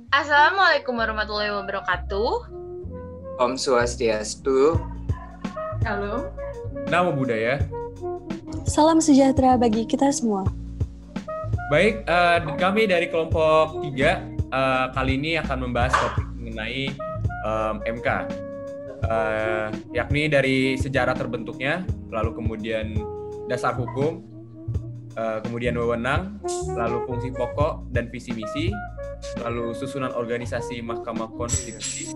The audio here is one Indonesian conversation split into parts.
Assalamualaikum warahmatullahi wabarakatuh. Om Swastiastu. Halo. Namo Buddhaya. Salam sejahtera bagi kita semua. Baik, kami dari kelompok 3 kali ini akan membahas topik mengenai MK, yakni dari sejarah terbentuknya, lalu kemudian dasar hukum, kemudian wewenang, lalu fungsi pokok dan visi misi, lalu susunan organisasi Mahkamah Konstitusi.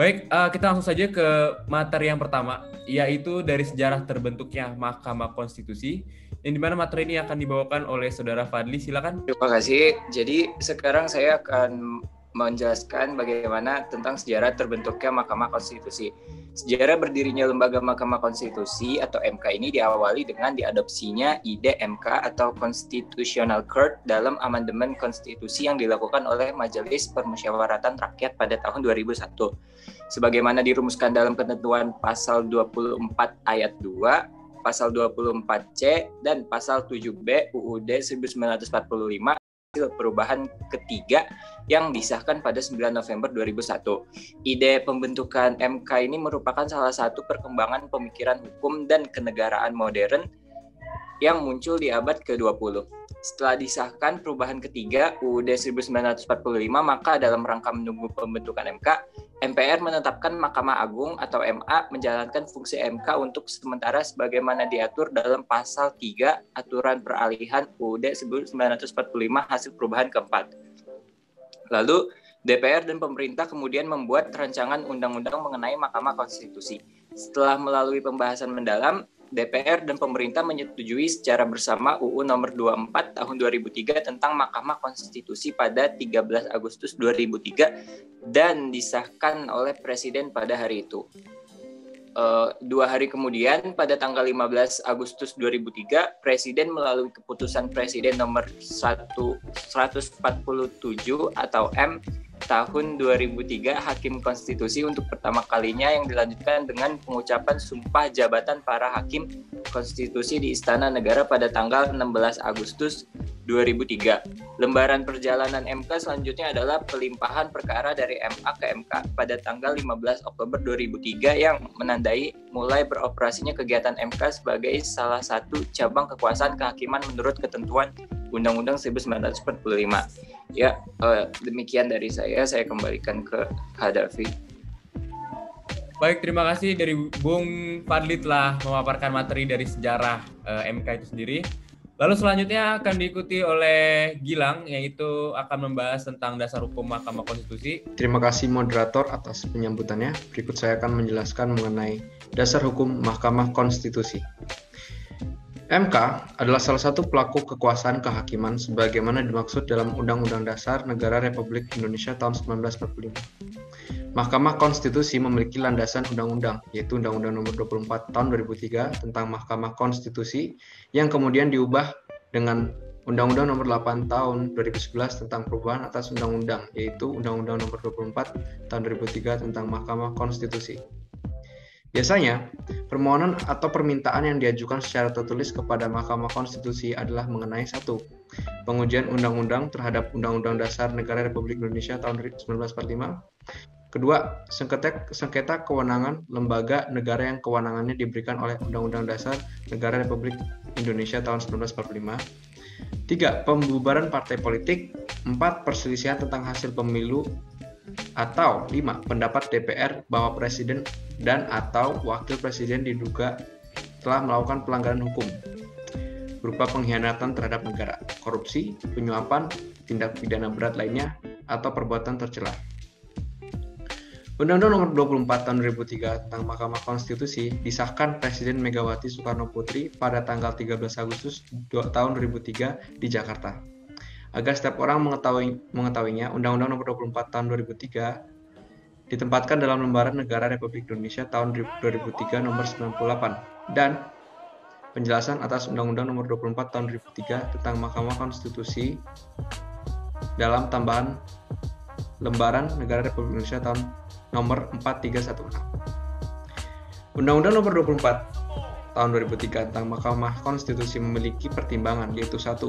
Baik, kita langsung saja ke materi yang pertama, yaitu dari sejarah terbentuknya Mahkamah Konstitusi, yang dimana materi ini akan dibawakan oleh Saudara Fadli. Silakan. Terima kasih. Jadi sekarang saya akan menjelaskan bagaimana tentang sejarah terbentuknya Mahkamah Konstitusi. Sejarah berdirinya Lembaga Mahkamah Konstitusi atau MK ini diawali dengan diadopsinya ide MK atau Constitutional Court dalam amandemen konstitusi yang dilakukan oleh Majelis Permusyawaratan Rakyat pada tahun 2001. Sebagaimana dirumuskan dalam ketentuan pasal 24 ayat 2, pasal 24C, dan pasal 7B UUD 1945 hasil perubahan ketiga yang disahkan pada 9 November 2001. Ide pembentukan MK ini merupakan salah satu perkembangan pemikiran hukum dan kenegaraan modern yang muncul di abad ke-20. Setelah disahkan perubahan ketiga UUD 1945, maka dalam rangka menunggu pembentukan MK, MPR menetapkan Mahkamah Agung atau MA menjalankan fungsi MK untuk sementara sebagaimana diatur dalam pasal 3 aturan peralihan UUD 1945 hasil perubahan keempat. Lalu DPR dan pemerintah kemudian membuat rancangan undang-undang mengenai Mahkamah Konstitusi. Setelah melalui pembahasan mendalam, DPR dan pemerintah menyetujui secara bersama UU nomor 24 tahun 2003 tentang Mahkamah Konstitusi pada 13 Agustus 2003 dan disahkan oleh Presiden pada hari itu. 2 hari kemudian, pada tanggal 15 Agustus 2003, Presiden melalui keputusan Presiden nomor 147 atau M tahun 2003 Hakim Konstitusi untuk pertama kalinya yang dilanjutkan dengan pengucapan sumpah jabatan para Hakim Konstitusi di Istana Negara pada tanggal 16 Agustus 2003. Lembaran perjalanan MK selanjutnya adalah pelimpahan perkara dari MA ke MK pada tanggal 15 Oktober 2003 yang menandai mulai beroperasinya kegiatan MK sebagai salah satu cabang kekuasaan kehakiman menurut ketentuan Undang-Undang 1945. Ya, demikian dari saya kembalikan ke Hadafi. Baik, terima kasih dari Bung Fadli telah memaparkan materi dari sejarah MK itu sendiri. Lalu selanjutnya akan diikuti oleh Gilang, yaitu akan membahas tentang dasar hukum Mahkamah Konstitusi. Terima kasih moderator atas penyambutannya. Berikut saya akan menjelaskan mengenai dasar hukum Mahkamah Konstitusi. MK adalah salah satu pelaku kekuasaan kehakiman sebagaimana dimaksud dalam Undang-Undang Dasar Negara Republik Indonesia tahun 1945. Mahkamah Konstitusi memiliki landasan undang-undang, yaitu Undang-Undang Nomor 24 Tahun 2003 tentang Mahkamah Konstitusi yang kemudian diubah dengan Undang-Undang Nomor 8 Tahun 2011 tentang perubahan atas undang-undang, yaitu Undang-Undang Nomor 24 Tahun 2003 tentang Mahkamah Konstitusi. Biasanya, permohonan atau permintaan yang diajukan secara tertulis kepada Mahkamah Konstitusi adalah mengenai 1. Pengujian undang-undang terhadap Undang-Undang Dasar Negara Republik Indonesia tahun 1945. Kedua, sengketa kewenangan lembaga negara yang kewenangannya diberikan oleh Undang-Undang Dasar Negara Republik Indonesia tahun 1945. 3. Pembubaran partai politik. 4. Perselisihan tentang hasil pemilu. Atau 5. Pendapat DPR bahwa presiden dan atau wakil presiden diduga telah melakukan pelanggaran hukum berupa pengkhianatan terhadap negara, korupsi, penyuapan, tindak pidana berat lainnya, atau perbuatan tercela. Undang-Undang Nomor 24 Tahun 2003 tentang Mahkamah Konstitusi disahkan Presiden Megawati Soekarno Putri pada tanggal 13 Agustus tahun 2003 di Jakarta. Agar setiap orang mengetahuinya, Undang-Undang Nomor 24 Tahun 2003 ditempatkan dalam Lembaran Negara Republik Indonesia tahun 2003 Nomor 98 dan penjelasan atas Undang-Undang Nomor 24 Tahun 2003 tentang Mahkamah Konstitusi dalam tambahan Lembaran Negara Republik Indonesia tahun Nomor 4316. Undang-Undang Nomor 24 tahun 2003 tentang Mahkamah Konstitusi memiliki pertimbangan, yaitu 1.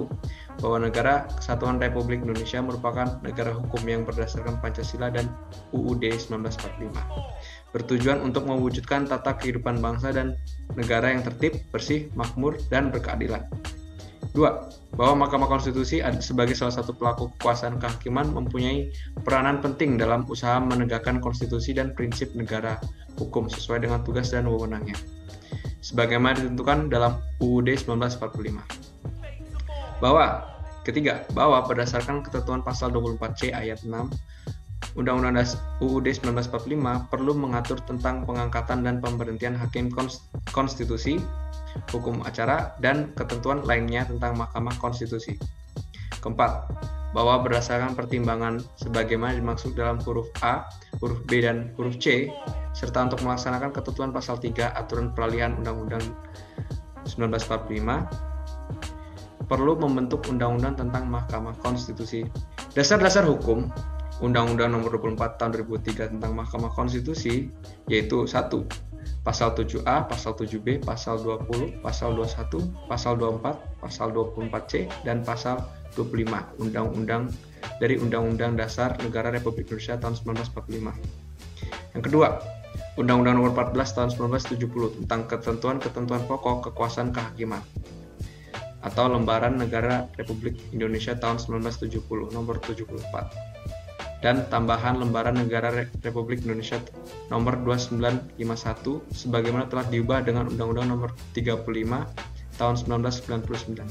bahwa Negara Kesatuan Republik Indonesia merupakan negara hukum yang berdasarkan Pancasila dan UUD 1945. Bertujuan untuk mewujudkan tata kehidupan bangsa dan negara yang tertib, bersih, makmur, dan berkeadilan. 2. Bahwa Mahkamah Konstitusi sebagai salah satu pelaku kekuasaan kehakiman mempunyai peranan penting dalam usaha menegakkan konstitusi dan prinsip negara hukum sesuai dengan tugas dan wewenangnya, sebagaimana ditentukan dalam UUD 1945. Ketiga, bahwa berdasarkan ketentuan pasal 24C ayat 6 Undang-Undang UUD 1945 perlu mengatur tentang pengangkatan dan pemberhentian hakim konstitusi, hukum acara, dan ketentuan lainnya tentang Mahkamah Konstitusi. Keempat, bahwa berdasarkan pertimbangan sebagaimana dimaksud dalam huruf A, huruf B, dan huruf C, serta untuk melaksanakan ketentuan pasal 3 Aturan Peralihan Undang-Undang 1945, perlu membentuk undang-undang tentang Mahkamah Konstitusi. Dasar-dasar hukum Undang-Undang Nomor 24 Tahun 2003 tentang Mahkamah Konstitusi yaitu 1. Pasal 7A, Pasal 7B, Pasal 20, Pasal 21, Pasal 24, Pasal 24C, dan Pasal 25 dari Undang-Undang Dasar Negara Republik Indonesia tahun 1945. Yang kedua, Undang-Undang Nomor 14 tahun 1970 tentang ketentuan-ketentuan pokok kekuasaan kehakiman atau Lembaran Negara Republik Indonesia tahun 1970 Nomor 74. Dan tambahan Lembaran Negara Republik Indonesia nomor 2951 sebagaimana telah diubah dengan Undang-Undang nomor 35 tahun 1999.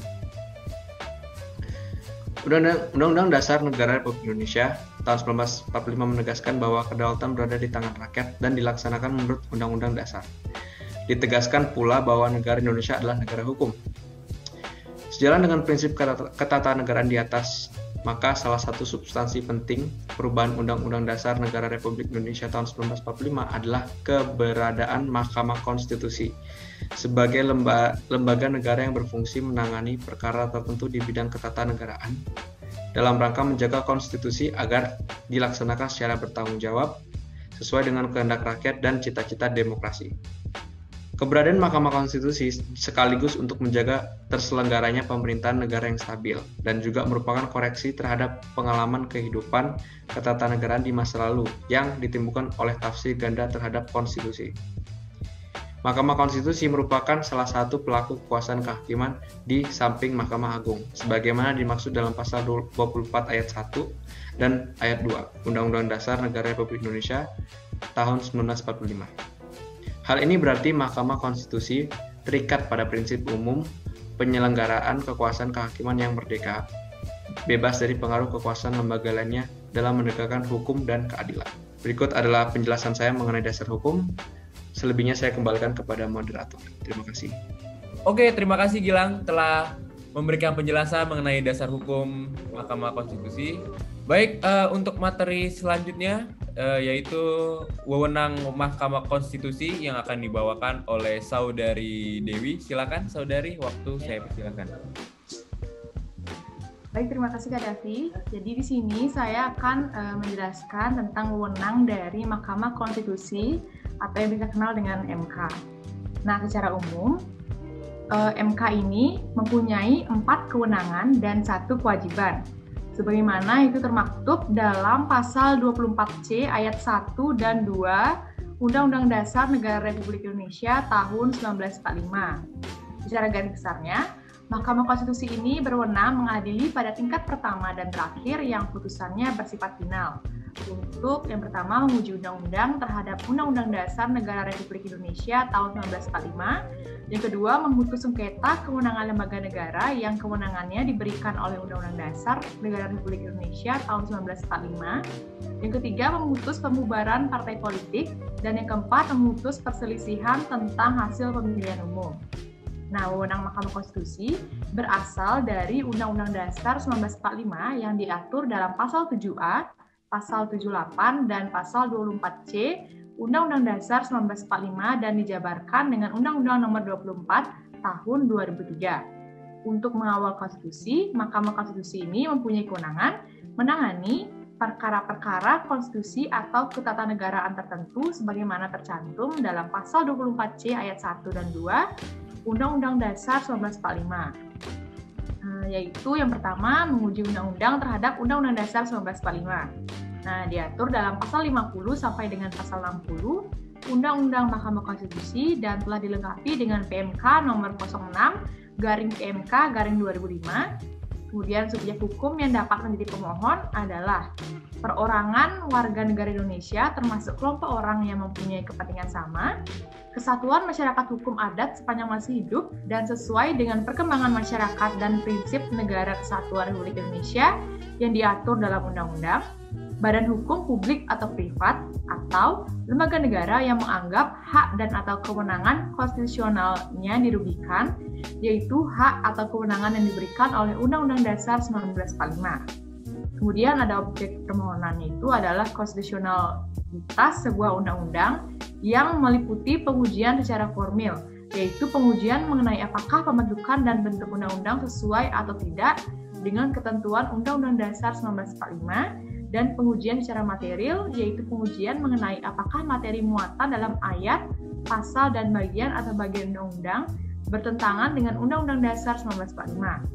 Undang-Undang Dasar Negara Republik Indonesia tahun 1945 menegaskan bahwa kedaulatan berada di tangan rakyat dan dilaksanakan menurut Undang-Undang Dasar. Ditegaskan pula bahwa negara Indonesia adalah negara hukum. Sejalan dengan prinsip ketatanegaraan di atas, maka salah satu substansi penting perubahan Undang-Undang Dasar Negara Republik Indonesia tahun 1945 adalah keberadaan Mahkamah Konstitusi sebagai lembaga negara yang berfungsi menangani perkara tertentu di bidang ketatanegaraan dalam rangka menjaga konstitusi agar dilaksanakan secara bertanggung jawab sesuai dengan kehendak rakyat dan cita-cita demokrasi. Keberadaan Mahkamah Konstitusi sekaligus untuk menjaga terselenggaranya pemerintahan negara yang stabil dan juga merupakan koreksi terhadap pengalaman kehidupan ketatanegaraan di masa lalu yang ditimbulkan oleh tafsir ganda terhadap konstitusi. Mahkamah Konstitusi merupakan salah satu pelaku kekuasaan kehakiman di samping Mahkamah Agung, sebagaimana dimaksud dalam pasal 24 ayat 1 dan ayat 2 Undang-Undang Dasar Negara Republik Indonesia tahun 1945. Hal ini berarti Mahkamah Konstitusi terikat pada prinsip umum penyelenggaraan kekuasaan kehakiman yang merdeka, bebas dari pengaruh kekuasaan lembaga lainnya dalam menegakkan hukum dan keadilan. Berikut adalah penjelasan saya mengenai dasar hukum. Selebihnya saya kembalikan kepada moderator. Terima kasih. Oke, terima kasih Gilang telah memberikan penjelasan mengenai dasar hukum Mahkamah Konstitusi. Baik, untuk materi selanjutnya yaitu wewenang Mahkamah Konstitusi yang akan dibawakan oleh Saudari Dewi. Silakan Saudari, waktu saya persilakan. Baik, terima kasih Kak Davi. Jadi di sini saya akan menjelaskan tentang wewenang dari Mahkamah Konstitusi atau yang kita kenal dengan MK. Nah, secara umum MK ini mempunyai 4 kewenangan dan 1 kewajiban. Sebagaimana itu termaktub dalam pasal 24C ayat 1 dan 2 Undang-Undang Dasar Negara Republik Indonesia tahun 1945. Secara garis besarnya, Mahkamah Konstitusi ini berwenang mengadili pada tingkat pertama dan terakhir yang putusannya bersifat final. Untuk yang pertama, menguji undang-undang terhadap Undang-Undang Dasar Negara Republik Indonesia tahun 1945. Yang kedua, memutus sengketa kewenangan lembaga negara yang kewenangannya diberikan oleh Undang-Undang Dasar Negara Republik Indonesia tahun 1945. Yang ketiga, memutus pembubaran partai politik. Dan yang keempat, memutus perselisihan tentang hasil pemilihan umum. Nah, wewenang Mahkamah Konstitusi berasal dari Undang-Undang Dasar 1945 yang diatur dalam pasal 7A, pasal 78, dan pasal 24C Undang-Undang Dasar 1945 dan dijabarkan dengan Undang-Undang Nomor 24 Tahun 2003. Untuk mengawal konstitusi, Mahkamah Konstitusi ini mempunyai kewenangan menangani perkara-perkara konstitusi atau ketatanegaraan tertentu sebagaimana tercantum dalam pasal 24C ayat 1 dan 2 Undang-Undang Dasar 1945. yaitu yang pertama menguji undang-undang terhadap Undang-Undang Dasar 1945. Nah, diatur dalam pasal 50 sampai dengan pasal 60 Undang-Undang Mahkamah Konstitusi dan telah dilengkapi dengan PMK nomor 06/PMK/2005. Kemudian subjek hukum yang dapat menjadi pemohon adalah perorangan warga negara Indonesia termasuk kelompok orang yang mempunyai kepentingan sama, kesatuan masyarakat hukum adat sepanjang masih hidup dan sesuai dengan perkembangan masyarakat dan prinsip negara kesatuan Republik Indonesia yang diatur dalam undang-undang, badan hukum publik atau privat, atau lembaga negara yang menganggap hak dan atau kewenangan konstitusionalnya dirugikan, yaitu hak atau kewenangan yang diberikan oleh Undang-Undang Dasar 1945. Kemudian ada objek permohonannya itu adalah konstitusionalitas sebuah undang-undang yang meliputi pengujian secara formil, yaitu pengujian mengenai apakah pembentukan dan bentuk undang-undang sesuai atau tidak dengan ketentuan Undang-Undang Dasar 1945, dan pengujian secara material, yaitu pengujian mengenai apakah materi muatan dalam ayat, pasal, dan bagian atau bagian undang-undang bertentangan dengan Undang-Undang Dasar 1945.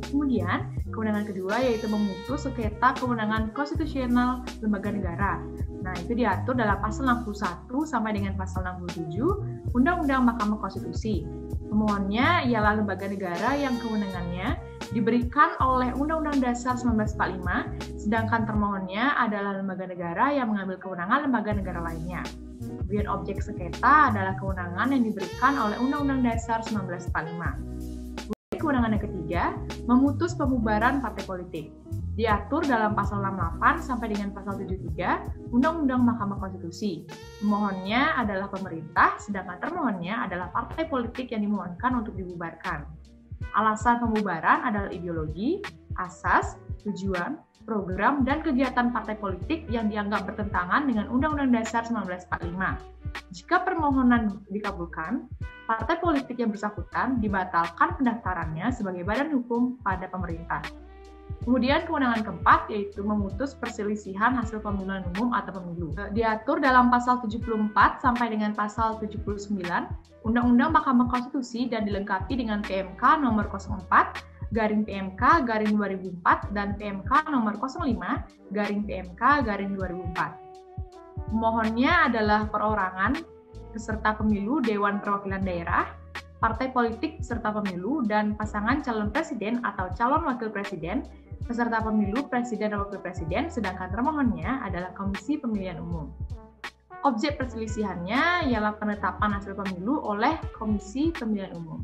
Kemudian, kewenangan kedua yaitu memutus sengketa kewenangan konstitusional lembaga negara. Nah, itu diatur dalam pasal 61 sampai dengan pasal 67 Undang-Undang Mahkamah Konstitusi. Pemohonnya ialah lembaga negara yang kewenangannya diberikan oleh Undang-Undang Dasar 1945, sedangkan termohonnya adalah lembaga negara yang mengambil kewenangan lembaga negara lainnya. Kemudian objek sengketa adalah kewenangan yang diberikan oleh Undang-Undang Dasar 1945. Kemudian kewenangan yang ketiga, memutus pembubaran partai politik. Diatur dalam pasal 68 sampai dengan pasal 73 Undang-Undang Mahkamah Konstitusi. Pemohonnya adalah pemerintah, sedangkan termohonnya adalah partai politik yang dimohonkan untuk dibubarkan. Alasan pembubaran adalah ideologi, asas, tujuan, program, dan kegiatan partai politik yang dianggap bertentangan dengan Undang-Undang Dasar 1945. Jika permohonan dikabulkan, partai politik yang bersangkutan dibatalkan pendaftarannya sebagai badan hukum pada pemerintah. Kemudian kewenangan keempat yaitu memutus perselisihan hasil pemilihan umum atau pemilu. Diatur dalam pasal 74 sampai dengan pasal 79 Undang-Undang Mahkamah Konstitusi dan dilengkapi dengan PMK nomor 04/PMK/2004 dan PMK nomor 05/PMK/2004. Pemohonnya adalah perorangan peserta pemilu Dewan Perwakilan Daerah, partai politik peserta pemilu, dan pasangan calon presiden atau calon wakil presiden peserta pemilu presiden dan wakil presiden, sedangkan termohonnya adalah Komisi Pemilihan Umum. Objek perselisihannya ialah penetapan hasil pemilu oleh Komisi Pemilihan Umum.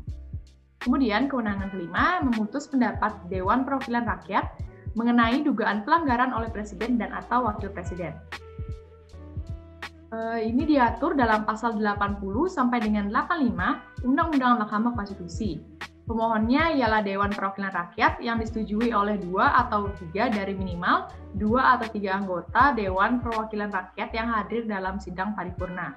Kemudian kewenangan kelima, memutus pendapat Dewan Perwakilan Rakyat mengenai dugaan pelanggaran oleh presiden dan atau wakil presiden. Ini diatur dalam pasal 80 sampai dengan 85 Undang-Undang Mahkamah Konstitusi. Pemohonnya ialah Dewan Perwakilan Rakyat yang disetujui oleh 2 atau 3 dari minimal 2 atau 3 anggota Dewan Perwakilan Rakyat yang hadir dalam sidang paripurna.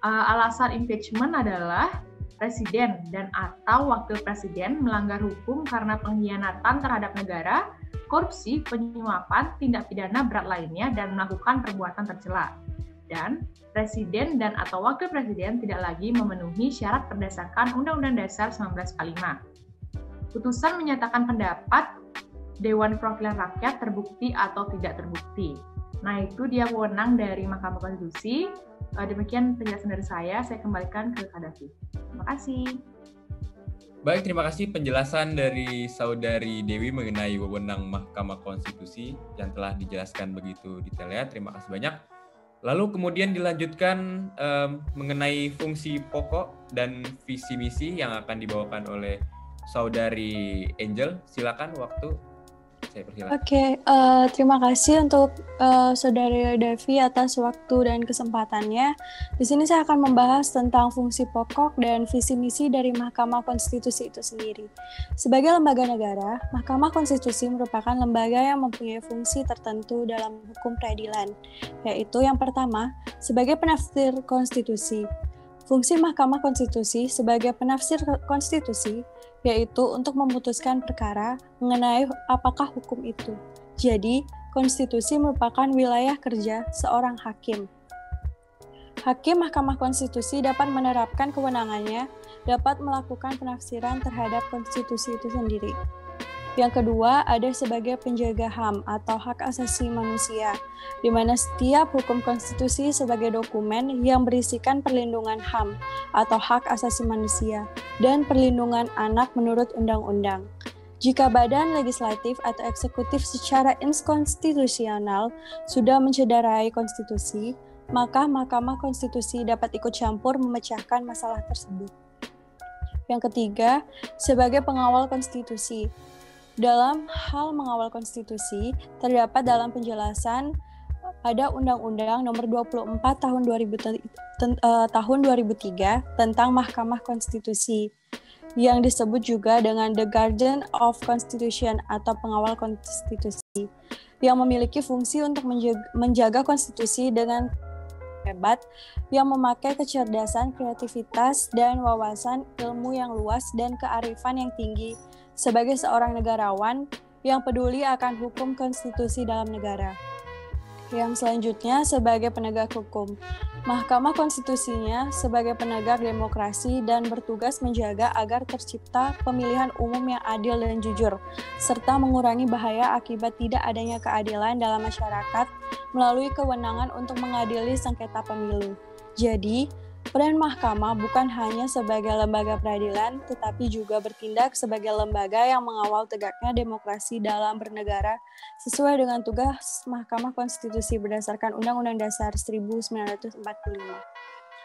Alasan impeachment adalah presiden dan atau wakil presiden melanggar hukum karena pengkhianatan terhadap negara, korupsi, penyuapan, tindak pidana berat lainnya, dan melakukan perbuatan tercela. Dan presiden dan atau wakil presiden tidak lagi memenuhi syarat berdasarkan Undang-Undang Dasar 1945. Putusan menyatakan pendapat Dewan Perwakilan Rakyat terbukti atau tidak terbukti. Nah, itu dia wewenang dari Mahkamah Konstitusi. Demikian penjelasan dari saya kembalikan ke Kak Davi. Terima kasih. Baik, terima kasih penjelasan dari Saudari Dewi mengenai wewenang Mahkamah Konstitusi yang telah dijelaskan begitu detailnya. Terima kasih banyak. Lalu kemudian dilanjutkan mengenai fungsi pokok dan visi misi yang akan dibawakan oleh Saudari Angel. Silakan, waktu saya persilakan. Oke, terima kasih untuk Saudari Devi atas waktu dan kesempatannya. Di sini saya akan membahas tentang fungsi pokok dan visi misi dari Mahkamah Konstitusi itu sendiri. Sebagai lembaga negara, Mahkamah Konstitusi merupakan lembaga yang mempunyai fungsi tertentu dalam hukum peradilan, yaitu yang pertama, sebagai penafsir konstitusi. Fungsi Mahkamah Konstitusi sebagai penafsir konstitusi yaitu untuk memutuskan perkara mengenai apakah hukum itu. Jadi, konstitusi merupakan wilayah kerja seorang hakim. Hakim Mahkamah Konstitusi dapat menerapkan kewenangannya, dapat melakukan penafsiran terhadap konstitusi itu sendiri. Yang kedua, ada sebagai penjaga HAM atau hak asasi manusia, di mana setiap hukum konstitusi sebagai dokumen yang berisikan perlindungan HAM atau hak asasi manusia dan perlindungan anak menurut undang-undang. Jika badan legislatif atau eksekutif secara inkonstitusional sudah mencederai konstitusi, maka Mahkamah Konstitusi dapat ikut campur memecahkan masalah tersebut. Yang ketiga, sebagai pengawal konstitusi. Dalam hal mengawal konstitusi, terdapat dalam penjelasan pada Undang-Undang Nomor 24 Tahun 2003 tentang Mahkamah Konstitusi, yang disebut juga dengan The Guardian of Constitution atau pengawal konstitusi, yang memiliki fungsi untuk menjaga konstitusi dengan hebat, yang memakai kecerdasan, kreativitas, dan wawasan ilmu yang luas dan kearifan yang tinggi sebagai seorang negarawan yang peduli akan hukum konstitusi dalam negara. Yang selanjutnya sebagai penegak hukum. Mahkamah Konstitusinya sebagai penegak demokrasi dan bertugas menjaga agar tercipta pemilihan umum yang adil dan jujur, serta mengurangi bahaya akibat tidak adanya keadilan dalam masyarakat melalui kewenangan untuk mengadili sengketa pemilu. Jadi, peran mahkamah bukan hanya sebagai lembaga peradilan, tetapi juga bertindak sebagai lembaga yang mengawal tegaknya demokrasi dalam bernegara sesuai dengan tugas Mahkamah Konstitusi berdasarkan Undang-Undang Dasar 1945.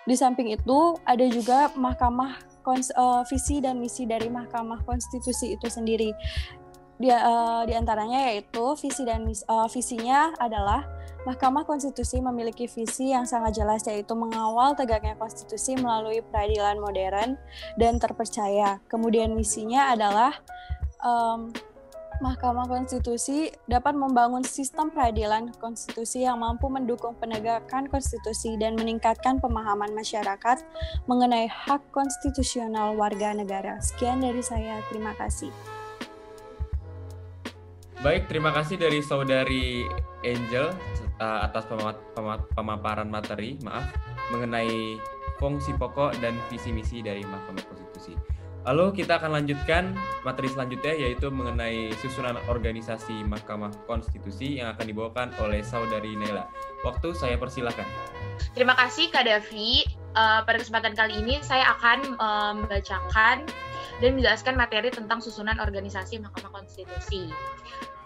Di samping itu, ada juga visi dan misi dari Mahkamah Konstitusi itu sendiri. Di antaranya yaitu visinya adalah Mahkamah Konstitusi memiliki visi yang sangat jelas, yaitu mengawal tegaknya konstitusi melalui peradilan modern dan terpercaya. Kemudian misinya adalah Mahkamah Konstitusi dapat membangun sistem peradilan konstitusi yang mampu mendukung penegakan konstitusi dan meningkatkan pemahaman masyarakat mengenai hak konstitusional warga negara. Sekian dari saya, terima kasih. Baik, terima kasih dari Saudari Angel atas pemaparan materi, mengenai fungsi pokok dan visi misi dari Mahkamah Konstitusi. Lalu kita akan lanjutkan materi selanjutnya, yaitu mengenai susunan organisasi Mahkamah Konstitusi yang akan dibawakan oleh Saudari Nela. Waktu saya persilakan. Terima kasih Kak Davi. Pada kesempatan kali ini saya akan membacakan dan menjelaskan materi tentang susunan organisasi Mahkamah Konstitusi.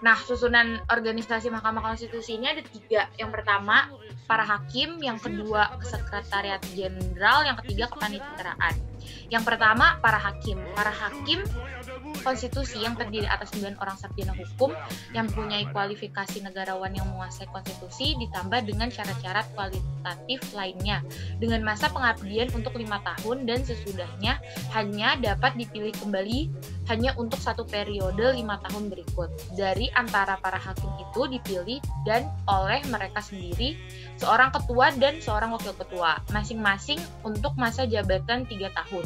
Nah, susunan organisasi Mahkamah Konstitusi ini ada 3. Yang pertama, para hakim. Yang kedua, Sekretariat Jenderal. Yang ketiga, Kepaniteraan. Yang pertama, para hakim. Para hakim konstitusi yang terdiri atas 9 orang sarjana hukum yang mempunyai kualifikasi negarawan yang menguasai konstitusi, ditambah dengan syarat-syarat kualitatif lainnya, dengan masa pengabdian untuk 5 tahun dan sesudahnya hanya dapat dipilih kembali hanya untuk 1 periode 5 tahun berikut. Dari antara para hakim itu dipilih dan oleh mereka sendiri seorang ketua dan seorang wakil ketua, masing-masing untuk masa jabatan 3 tahun.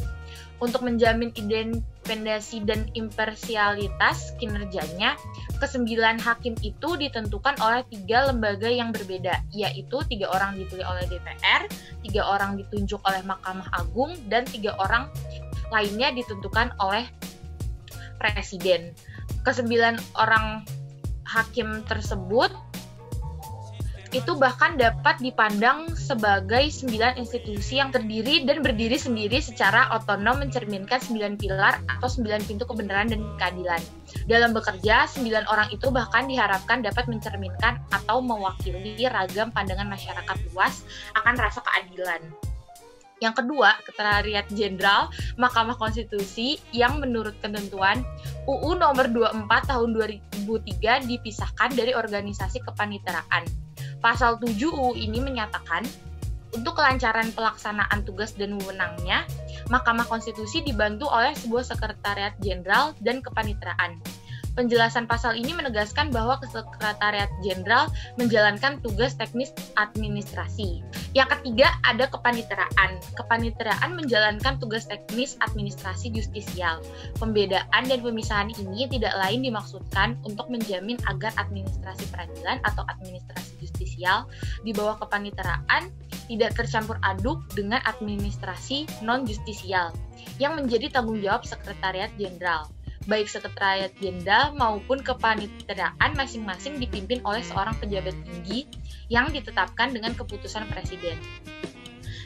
Untuk menjamin independensi dan imparsialitas kinerjanya, ke-9 hakim itu ditentukan oleh 3 lembaga yang berbeda, yaitu 3 orang dipilih oleh DPR, 3 orang ditunjuk oleh Mahkamah Agung, dan 3 orang lainnya ditentukan oleh Presiden. Ke-9 orang hakim tersebut itu bahkan dapat dipandang sebagai 9 institusi yang terdiri dan berdiri sendiri secara otonom, mencerminkan 9 pilar atau 9 pintu kebenaran dan keadilan. Dalam bekerja, 9 orang itu bahkan diharapkan dapat mencerminkan atau mewakili ragam pandangan masyarakat luas akan rasa keadilan. Yang kedua, Sekretariat Jenderal Mahkamah Konstitusi yang menurut ketentuan UU Nomor 24 Tahun 2003 dipisahkan dari organisasi kepaniteraan. Pasal 7 UU ini menyatakan, untuk kelancaran pelaksanaan tugas dan wewenangnya, Mahkamah Konstitusi dibantu oleh sebuah Sekretariat Jenderal dan Kepaniteraan. Penjelasan pasal ini menegaskan bahwa Sekretariat Jenderal menjalankan tugas teknis administrasi. Yang ketiga, ada Kepaniteraan. Kepaniteraan menjalankan tugas teknis administrasi justisial. Pembedaan dan pemisahan ini tidak lain dimaksudkan untuk menjamin agar administrasi peradilan atau administrasi justisial di bawah kepaniteraan tidak tercampur aduk dengan administrasi non-justisial yang menjadi tanggung jawab Sekretariat Jenderal. baik Sekretariat Jenderal maupun kepaniteraan masing-masing dipimpin oleh seorang pejabat tinggi yang ditetapkan dengan keputusan Presiden.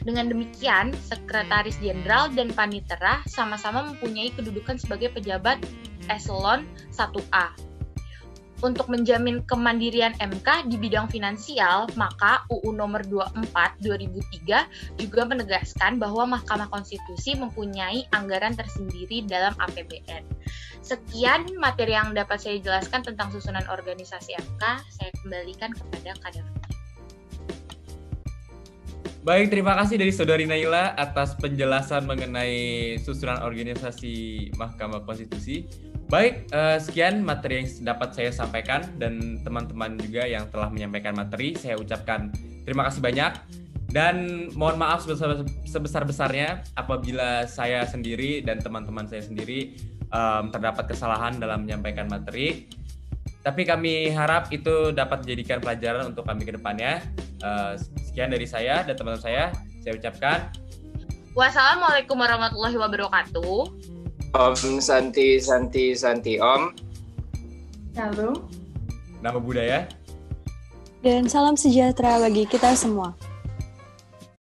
Dengan demikian, Sekretaris Jenderal dan Panitera sama-sama mempunyai kedudukan sebagai pejabat eselon 1A. Untuk menjamin kemandirian MK di bidang finansial, maka UU Nomor 24 2003 juga menegaskan bahwa Mahkamah Konstitusi mempunyai anggaran tersendiri dalam APBN. Sekian materi yang dapat saya jelaskan tentang susunan organisasi MK. Saya kembalikan kepada Kak Davi. Baik, terima kasih dari Saudari Naila atas penjelasan mengenai susunan organisasi Mahkamah Konstitusi. Baik, sekian materi yang dapat saya sampaikan dan teman-teman juga yang telah menyampaikan materi, saya ucapkan terima kasih banyak dan mohon maaf sebesar-besarnya apabila saya sendiri dan teman-teman saya sendiri terdapat kesalahan dalam menyampaikan materi. Tapi kami harap itu dapat dijadikan pelajaran untuk kami ke depannya. Sekian dari saya dan teman-teman saya ucapkan Wassalamualaikum warahmatullahi wabarakatuh. Om Santi Om. Shalom. Nama budaya Dan salam sejahtera bagi kita semua.